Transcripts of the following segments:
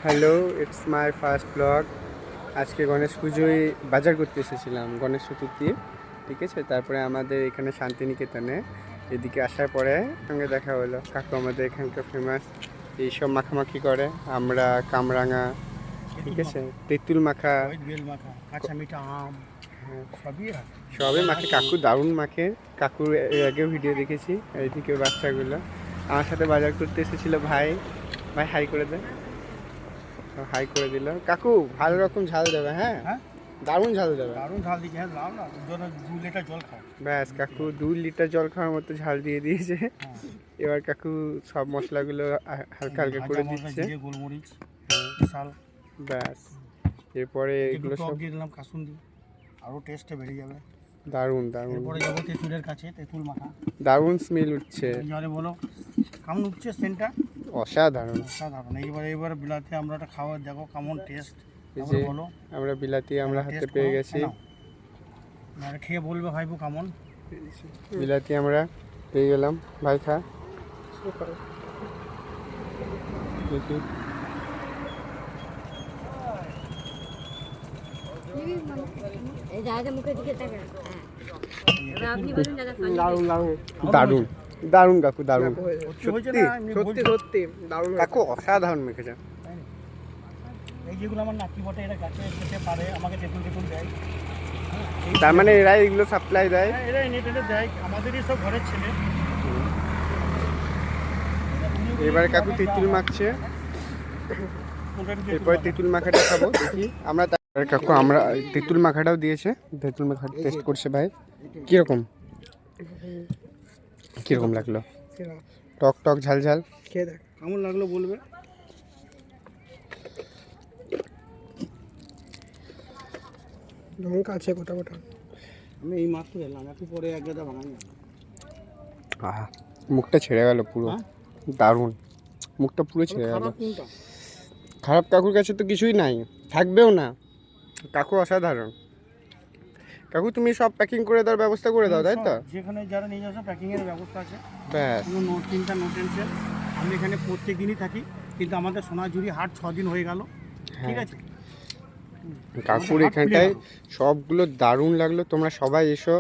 Hello, it's my first blog. আজকে গণেশ পুজোয় বাজার করতে এসেছিলাম, গণেশ চতুর্থী। ঠিক আছে, তারপরে আমাদের এখানে শান্তিনিকেতনে এদিকে আসার পরে সঙ্গে দেখা হলো। কাকু আমাদের এখানকার ফেমাস এইসব মাখামাখি করে। আমরা কামরাঙা, ঠিক আছে, তেঁতুল মাখা, কাঁচা মিঠা আম সবই মাখে। কাকু দারুণ মাখে। কাকুর এর আগেও ভিডিও দেখেছি। এইদিকে বাচ্চাগুলো আমার সাথে বাজার করতে এসেছিলো। ভাই ভাই হাই করে দেয়, হাই করে দিল। কাকু ভালো রকম ঝাল দেবে। হ্যাঁ, দারুণ ঝাল দেবে। দারুণ ঝাল দিচ্ছে। হ্যাঁ, লাও না, 2 লিটার জল খাও। ব্যাস, কাকু 2 লিটার জল খাওয়ার মতো ঝাল দিয়ে দিয়েছে। এবার কাকু সব মশলাগুলো হালকা হালকা করে দিচ্ছে। গোলমরিচ বিশাল। ব্যাস, এরপরে এগুলো সব দিয়ে দিলাম কাসুন্দি, আরও টেস্টে বেড়ে যাবে। দারুণ দারুণ। এরপরে যাবো তেঁতুলের কাছে, তেঁতুল মাখা। দারুণ স্মেল উঠছে। জলে বলো কেমন উঠছে সেন্টটা? অসাধারণ অসাধারণ। এইবারে বিলাতে আমরা একটা খাবার দেখো কেমন টেস্ট। এই যে বলো, আমরা বিলাতি আমরা হাতে পেয়ে গেছি। আর খেয়ে বলবে ভাইবো কেমন। বিলাতি আমরা পেয়ে গেলাম। ভাই খা। দেখি দারুণ দারুণ কাকু, দারুণ। সত্যি সত্যি সত্যি দারুণ কাকু, অসাধারণ মেখেছে। এই যেগুলো আমার নাতি বটে, এরা গাছে খেতে পারে, আমাকে তেঁতুল দেয়। তার মানে এরা এগুলো সাপ্লাই দেয়। এরা এনে দেয়, আমাদেরই সব ঘরের ছেলে। এবারে কাকু তেঁতুল মাখছে। এরপরে তেঁতুল মাখাটা খাবো, দেখি আমরা। কাকু আমরা তেঁতুল মাখাটাও দিয়েছে। তেঁতুল মাখা টেস্ট করছে। ভাই কিরকম কিরকম লাগলো? টক টক ঝাল ঝাল। খেয়ে দেখ কেমন লাগলো বলবে। লঙ্কা আছে গোটা গোটা। আমি এই মাত্র এলাম, একটু পরে এক গাদা ভাঙানি। আহা, মুখটা ছেড়ে গেল পুরো। দারুণ, মুখটা পুরো ছেড়ে গেল। খারাপ কাকুর কাছে তো কিছুই নাই, থাকবেও না। কাকু অসাধারণ। কাকু তুমি সব প্যাকিং করে দেওয়ার ব্যবস্থা করে দাও, তাই তো? যেখানে যারা নিয়ে যাচ্ছে প্যাকিং এর ব্যবস্থা আছে। ব্যাস, কোনো চিন্তা নো টেনশন। আমি এখানে প্রত্যেক দিনই থাকি, কিন্তু আমাদের সোনাঝুরি হাট 6 দিন হয়ে গেল। ঠিক আছে, কাকুর এখানটায় সবগুলো দারুণ লাগলো। তোমরা সবাই এসো,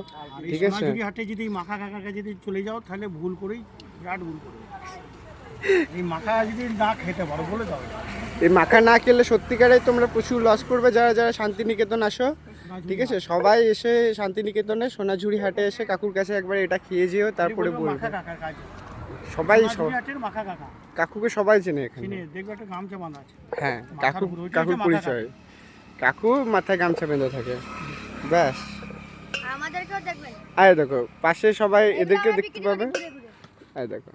ঠিক আছে? সোনাঝুরি হাটে যদি মাখা কাকার কাছে যদি চলে যাও তাহলে ভুল করেই, বিরাট ভুল করে। এই মাখা যদি না খেতে পারো বলে দাও, এই মাখা না খেলে সত্যিকারে তোমরা প্রচুর লস করবে। যারা যারা শান্তিনিকেতন আসো, ঠিক আছে, সবাই এসে শান্তিনিকেতনে সোনাঝুরি হাটে এসে কাকুর কাছে একবার এটা খেয়ে যেও, তারপরে বলবে। সবাই কাকুকে সবাই চেনে এখানে। দেখবে একটা গামছা বাঁধা আছে। হ্যাঁ, কাকুর পরিচয়। কাকু মাথায় গামছা বেঁধে থাকে। ব্যাস, আমাদেরকেও দেখবেন। আয় দেখো পাশে সবাই এদেরকেও দেখতে পাবে। আয় দেখো।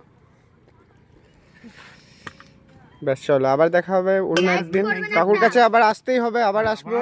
ব্যাস, চলো আবার দেখা হবে অন্য একদিন। কাকুর কাছে আবার আসতেই হবে, আবার আসবো।